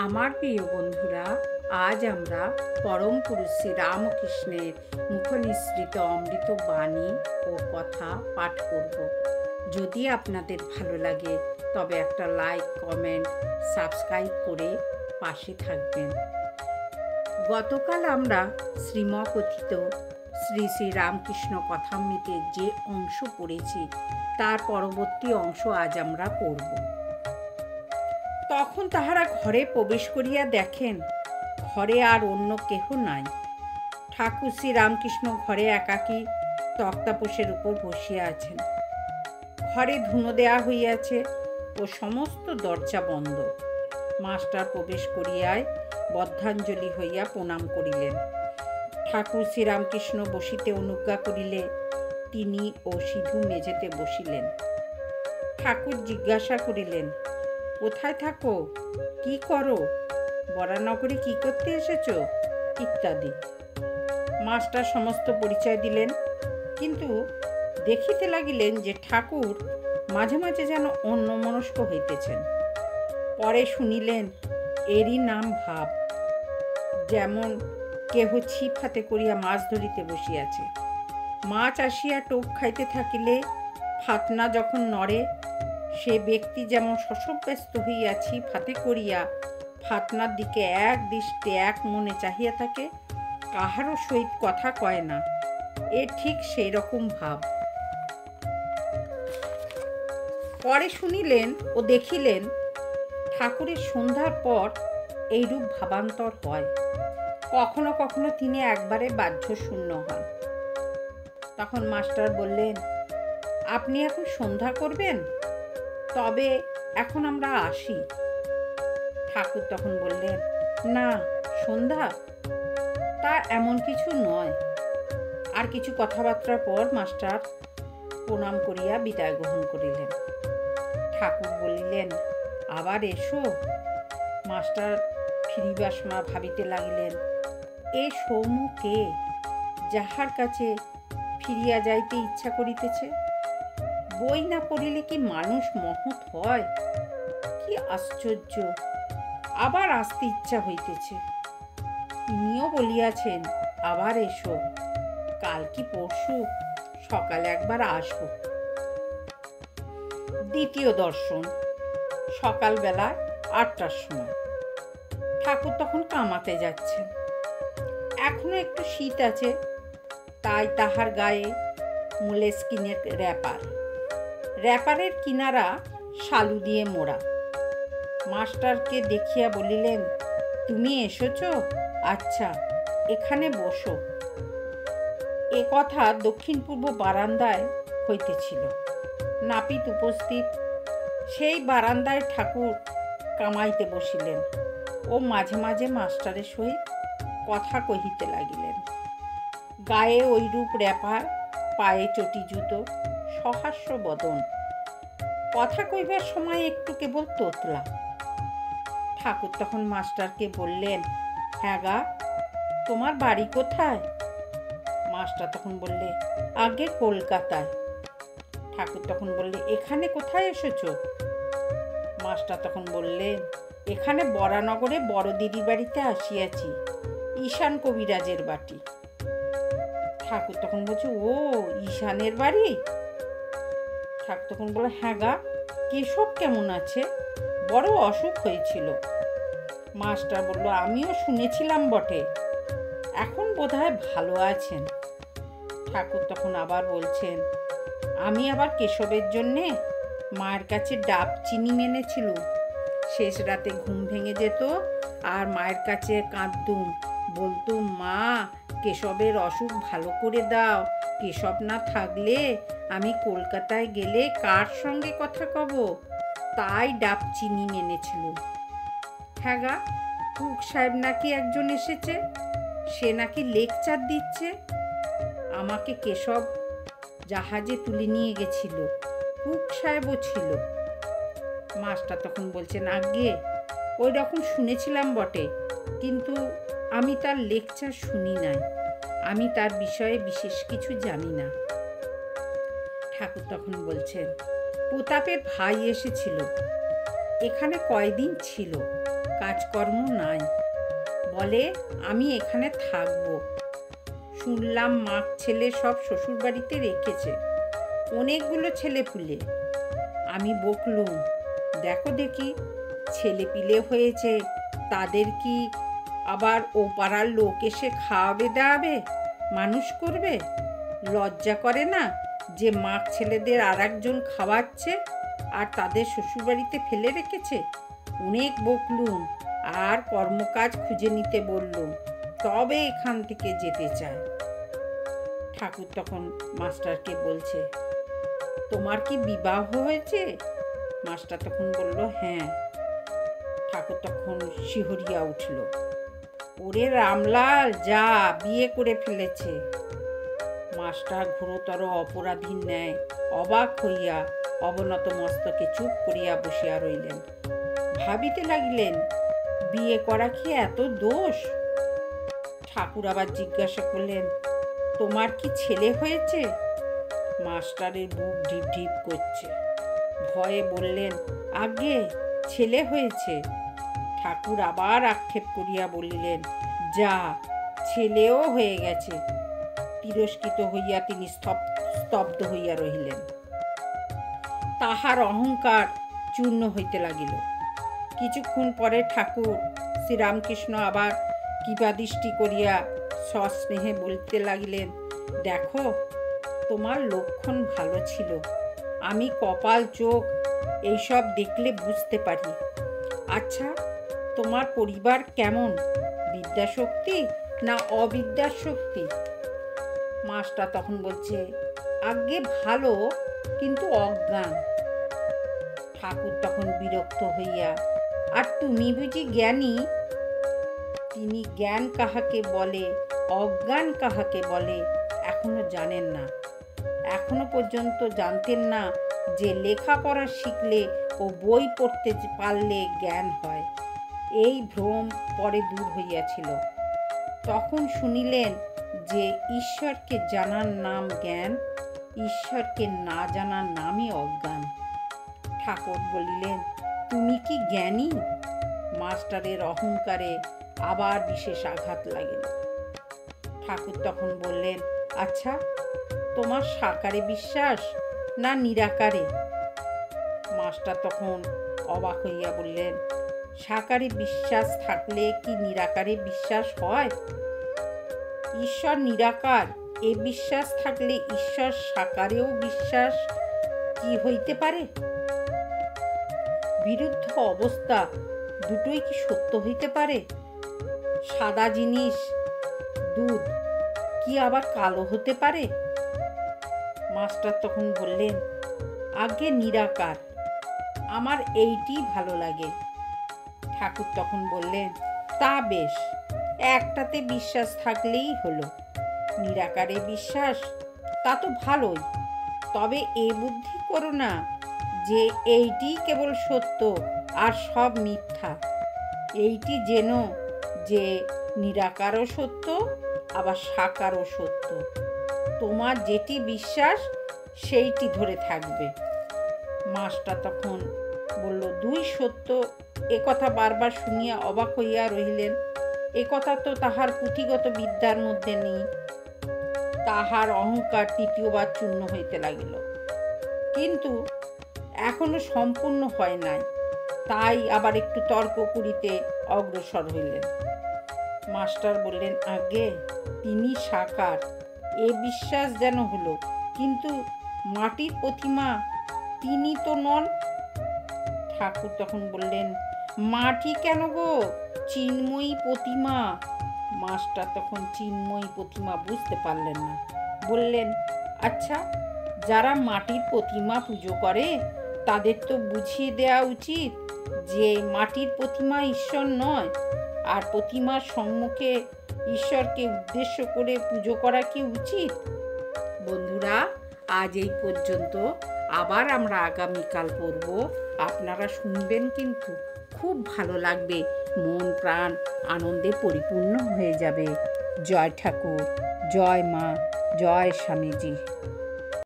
আমার প্রিয় বন্ধুরা, আজ আমরা পরম পুরুষ শ্রী রামকৃষ্ণের মুখনিসৃত অমৃত বাণী ও কথা পাঠ করব। যদি আপনাদের ভালো লাগে তবে একটা লাইক, কমেন্ট, সাবস্ক্রাইব করে পাশে থাকবেন। গতকাল আমরা শ্রীমকথিত শ্রী শ্রী রামকৃষ্ণ কথামৃতের যে অংশ পড়েছি তার পরবর্তী অংশ আজ আমরা পড়ব। তখন তাহারা ঘরে প্রবেশ করিয়া দেখেন ঘরে আর অন্য কেহ নাই। ঠাকুর শ্রী রামকৃষ্ণ ঘরে একাকী তক্তাপোষের উপর বসিয়া আছেন। ঘরে ধুনো দেয়া হইয়াছে ও সমস্ত দরজা বন্ধ। মাস্টার প্রবেশ করিয়ায় বদ্ধাঞ্জলি হইয়া প্রণাম করিলেন। ঠাকুর শ্রী রামকৃষ্ণ বসিতে অনুজ্ঞা করিলে তিনি ও সিধু মেঝেতে বসিলেন। ঠাকুর জিজ্ঞাসা করিলেন, কোথায় থাকো, কি করো, বরানগরে কি করতে এসেছো ইত্যাদি। মাস্টার সমস্ত পরিচয় দিলেন, কিন্তু দেখিতে লাগিলেন যে ঠাকুর মাঝে মাঝে যেন অন্যমনস্ক হইতেছেন। পরে শুনিলেন এরই নাম ভাব, যেমন কেহ ছিপ হাতে করিয়া মাছ ধরিতে বসিয়াছে। মাছ আসিয়া টোপ খাইতে থাকিলে ফাতনা যখন নড়ে, সে ব্যক্তি যেমন শশব্যস্ত হইয়া ছিপ হাতে করিয়া ফাতনার দিকে এক দৃষ্টে এক মনে চাহিয়া থাকে, কাহারও সহিত কথা কয় না, এ ঠিক সেই রকম ভাব। পরে শুনিলেন ও দেখিলেন ঠাকুরের সন্ধ্যার পর এইরূপ ভাবান্তর হয়। কখনো কখনো তিনি একবারে বাহ্য শূন্য হন। তখন মাস্টার বললেন, আপনি এখন সন্ধ্যা করবেন, তবে এখন আমরা আসি। ঠাকুর তখন বললেন, না, সন্ধ্যা তা এমন কিছু নয়। আর কিছু কথাবার্তার পর মাস্টার প্রণাম করিয়া বিদায় গ্রহণ করিলেন। ঠাকুর বলিলেন, আবার এসো। মাস্টার ফিরিবার সময় ভাবিতে লাগিলেন, এ সৌম্য কে, যাহার কাছে ফিরিয়া যাইতে ইচ্ছা করিতেছে? বই না পড়িলে কি মানুষ মহৎ হয়? কি আশ্চর্য, আবার আসতে ইচ্ছা হইতেছে। তিনিও বলিয়াছেন, আবার এসো, কাল কি পরশু সকালে একবার আসবো। দ্বিতীয় দর্শন, সকালবেলা 8টার সময়। ঠাকুর তখন কামাতে যাচ্ছেন। এখনো একটু শীত আছে, তাই তাহার গায়ে মোলেস্কিনের র্যাপারের কিনারা শালু দিয়ে মোড়া। মাস্টারকে দেখিয়া বলিলেন, তুমি এসেছো? আচ্ছা, এখানে বসো। এ কথা দক্ষিণ পূর্ব বারান্দায় হইতেছিল। নাপিত উপস্থিত। সেই বারান্দায় ঠাকুর কামাইতে বসিলেন ও মাঝে মাঝে মাস্টারের সহিত কথা কহিতে লাগিলেন। গায়ে ঐরূপ র্যাপার, পায়ে চটি জুতো, সহাস্য বদন। কথা কইবার সময় একটু কেবল তোতলা। ঠাকুর তখন মাস্টারকে বললেন, হ্যাঁ গা, তোমার বাড়ি কোথায়? মাস্টার তখন বললে, আগে কলকাতায়। ঠাকুর তখন বললে, এখানে কোথায় এসেছো? মাস্টার তখন বললেন, এখানে বরানগরে বড় দিদির বাড়িতে আসিয়াছি, ঈশান কবিরাজের বাড়ি। ঠাকুর তখন বলছে, ও ঈশানের বাড়ি? ঠাকুর তখন বলল, হ্যাঁ গা, কেশব কেমন আছে? বড় অসুখ হয়েছিল। মাস্টার বলল, আমিও শুনেছিলাম বটে, এখন বোধহয় ভালো আছেন। ঠাকুর তখন আবার বলছেন, আমি আবার কেশবের জন্যে মায়ের কাছে ডাব চিনি মেনেছিলুম। শেষ রাতে ঘুম ভেঙে যেত আর মায়ের কাছে কাঁদতুম, বলতুম, মা, কেশবের অসুখ ভালো করে দাও, কেশব না থাকলে আমি কলকাতায় গেলে কার সঙ্গে কথা কব? তাই ডাব চিনি মেনেছিলুম। হ্যাঁ গা, কুক সাহেব নাকি একজন এসেছে, সে নাকি লেকচার দিচ্ছে। আমাকে কেশব জাহাজে তুলে নিয়ে গেছিল, কুক সাহেবও ছিল। মাস্টার তখন বলছেন, আজ্ঞে, ওই রকম শুনেছিলাম বটে, কিন্তু আমি তার লেকচার শুনি নাই, আমি তার বিষয়ে বিশেষ কিছু জানি না। ঠাকুর তখন বলছেন, প্রতাপের ভাই এসেছিল, এখানে কয়দিন ছিল, কাজকর্ম নাই, বলে আমি এখানে থাকবো। শুনলাম মাক ছেলে সব শ্বশুরবাড়িতে রেখেছে, অনেকগুলো ছেলেপুলে। আমি বকলুম, দেখো দেখি, ছেলেপিলে হয়েছে, তাদের কি আবার ও পাড়ার লোক এসে খাওয়াবে দাওয়াবে, মানুষ করবে? লজ্জা করে না যে মাক ছেলেদের আর একজন খাওয়াচ্ছে আর তাদের শ্বশুরবাড়িতে ফেলে রেখেছে? অনেক বকলুম আর কর্মকাজ খুঁজে নিতে বললুম, তবে এখান থেকে যেতে চায়। ঠাকুর তখন মাস্টারকে বলছে, তোমার কি বিবাহ হয়েছে? মাস্টার তখন বলল, হ্যাঁ। ঠাকুর তখন শিহরিয়া উঠল, ওরে রামলাল, যা, বিয়ে করে ফেলেছে। মাস্টার ঘোরতর অপরাধীর ন্যায় অবাক হইয়া অবনত মস্তকে চুপ করিয়া বসিয়া রইলেন। ভাবিতে লাগিলেন, বিয়ে করা কি এত দোষ? ঠাকুর আবার জিজ্ঞাসা করলেন, তোমার কি ছেলে হয়েছে? মাস্টারের বুক ঢিপ ঢিপ করছে, ভয়ে বললেন, আগে ছেলে হয়েছে। ঠাকুর আবার আক্ষেপ করিয়া বলিলেন, যা, ছেলেও হয়ে গেছে। তিরস্কৃত হইয়া তিনি স্তব্ধ হইয়া রহিলেন। তাহার অহংকার চূর্ণ হইতে লাগিল। কিছুক্ষণ পরে ঠাকুর শ্রীরামকৃষ্ণ আবার কৃপাদৃষ্টি করিয়া সস্নেহে বলতে লাগিলেন, দেখো, তোমার লক্ষণ ভালো ছিল, আমি কপাল চোখ এইসব দেখলে বুঝতে পারি। আচ্ছা, তোমার পরিবার কেমন, বিদ্যাশক্তি না অবিদ্যার শক্তি? মাস্টার তখন বলছে, আজ্ঞে ভালো, কিন্তু অজ্ঞান। ঠাকুর তখন বিরক্ত হইয়া, আর তুমি বুঝি জ্ঞানী? তিনি জ্ঞান কাহাকে বলে, অজ্ঞান কাহাকে বলে এখনো জানেন না। এখনো পর্যন্ত জানতেন না যে লেখাপড়া শিখলে ও বই পড়তে পারলে জ্ঞান হয়। এই ভ্রম পরে দূর হইয়াছিল। তখন শুনিলেন যে ঈশ্বরকে জানার নাম জ্ঞান, ঈশ্বরকে না জানার নামই অজ্ঞান। ঠাকুর বলিলেন, তুমি কি জ্ঞানী? মাস্টারের অহংকারে আবার বিশেষ আঘাত লাগিল। ঠাকুর তখন বললেন, আচ্ছা, তোমার সাকারে বিশ্বাস না নিরাকারে? মাস্টার তখন অবাক হইয়া বললেন, সাকারে বিশ্বাস থাকলে কি নিরাকারে বিশ্বাস হয়? ঈশ্বর নিরাকার এ বিশ্বাস থাকলে ঈশ্বর সাকারেও বিশ্বাস কি হইতে পারে? বিরুদ্ধ অবস্থা দুটোই কি সত্য হইতে পারে? সাদা জিনিস দুধ কি আবার কালো হতে পারে? মাস্টার তখন বললেন, আগে নিরাকার, আমার এইটি ভালো লাগে। ঠাকুর তখন বললেন, তা বেশ, একটাতে বিশ্বাস থাকলেই হলো। নিরাকারে বিশ্বাস, তা তো ভালোই, তবে এ বুদ্ধি করো না যে এইটি কেবল সত্য আর সব মিথ্যা। এইটি যেন যে নিরাকারও সত্য, আবার সাকারও সত্য। তোমার যেটি বিশ্বাস সেইটি ধরে থাকবে। মাস্টার তখন বলল, দুই সত্য। একথা বারবার শুনিয়া অবাক হইয়া রহিলেন। একথা তো তাহার পুঁথিগত বিদ্যার মধ্যে নেই। তাহার অহংকার তৃতীয়বার চূর্ণ হইতে লাগিল, কিন্তু এখনো সম্পূর্ণ হয় নাই। তাই আবার একটু তর্ক করিতে অগ্রসর হইলেন। মাস্টার বললেন, আগে তিনি সাকার এ বিশ্বাস যেন হলো, কিন্তু মাটির প্রতিমা তিনি তো নন। ঠাকুর তখন বললেন, মাটি কেন গো, চিন্ময়ী প্রতিমা। মাস্টার তখন চিন্ময়ী প্রতিমা বুঝতে পারলেন না। বললেন, আচ্ছা, যারা মাটির প্রতিমা পুজো করে তাদের তো বুঝিয়ে দেওয়া উচিত যে মাটির প্রতিমা ঈশ্বর নয়, আর প্রতিমার সম্মুখে ঈশ্বরকে উদ্দেশ্য করে পুজো করা কি উচিত? বন্ধুরা, আজ এই পর্যন্ত। আবার আমরা আগামীকাল পড়ব। আপনারা শুনবেন, কিন্তু খুব ভালো লাগবে, মন প্রাণ আনন্দে পরিপূর্ণ হয়ে যাবে। জয় ঠাকুর, জয় মা, জয় স্বামীজি।